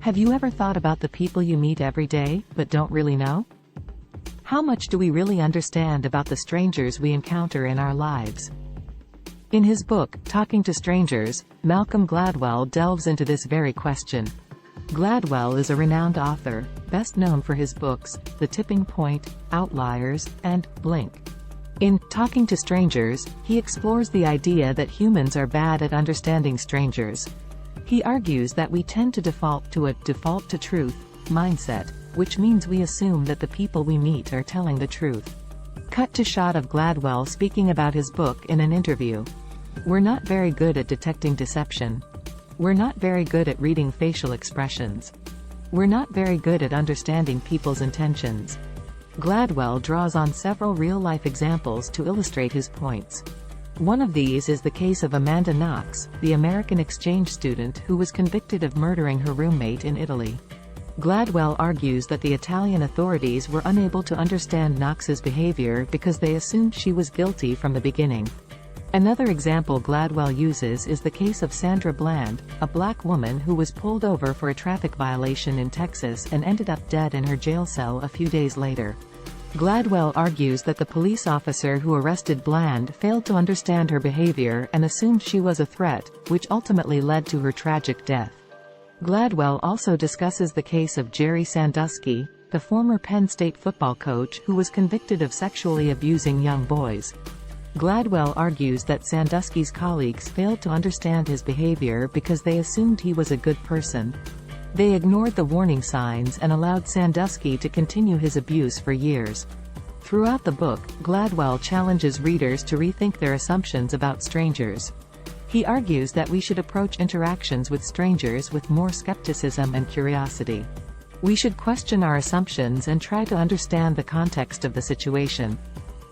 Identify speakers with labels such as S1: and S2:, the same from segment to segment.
S1: Have you ever thought about the people you meet every day, but don't really know? How much do we really understand about the strangers we encounter in our lives? In his book, Talking to Strangers, Malcolm Gladwell delves into this very question. Gladwell is a renowned author, best known for his books, The Tipping Point, Outliers, and Blink. In Talking to Strangers, he explores the idea that humans are bad at understanding strangers. He argues that we tend to default to a default to truth mindset, which means we assume that the people we meet are telling the truth. Cut to shot of Gladwell speaking about his book in an interview. We're not very good at detecting deception. We're not very good at reading facial expressions. We're not very good at understanding people's intentions. Gladwell draws on several real-life examples to illustrate his points. One of these is the case of Amanda Knox, the American exchange student who was convicted of murdering her roommate in Italy. Gladwell argues that the Italian authorities were unable to understand Knox's behavior because they assumed she was guilty from the beginning. Another example Gladwell uses is the case of Sandra Bland, a black woman who was pulled over for a traffic violation in Texas and ended up dead in her jail cell a few days later. Gladwell argues that the police officer who arrested Bland failed to understand her behavior and assumed she was a threat, which ultimately led to her tragic death. Gladwell also discusses the case of Jerry Sandusky, the former Penn State football coach who was convicted of sexually abusing young boys. Gladwell argues that Sandusky's colleagues failed to understand his behavior because they assumed he was a good person. They ignored the warning signs and allowed Sandusky to continue his abuse for years. Throughout the book, Gladwell challenges readers to rethink their assumptions about strangers. He argues that we should approach interactions with strangers with more skepticism and curiosity. We should question our assumptions and try to understand the context of the situation.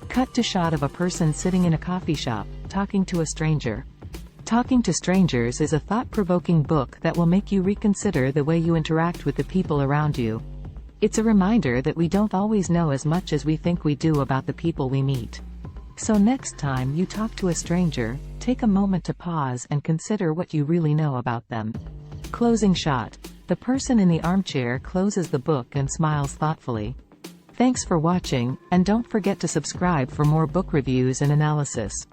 S1: Cut to shot of a person sitting in a coffee shop, talking to a stranger. Talking to Strangers is a thought-provoking book that will make you reconsider the way you interact with the people around you. It's a reminder that we don't always know as much as we think we do about the people we meet. So next time you talk to a stranger, take a moment to pause and consider what you really know about them. Closing shot. The person in the armchair closes the book and smiles thoughtfully. Thanks for watching, and don't forget to subscribe for more book reviews and analysis.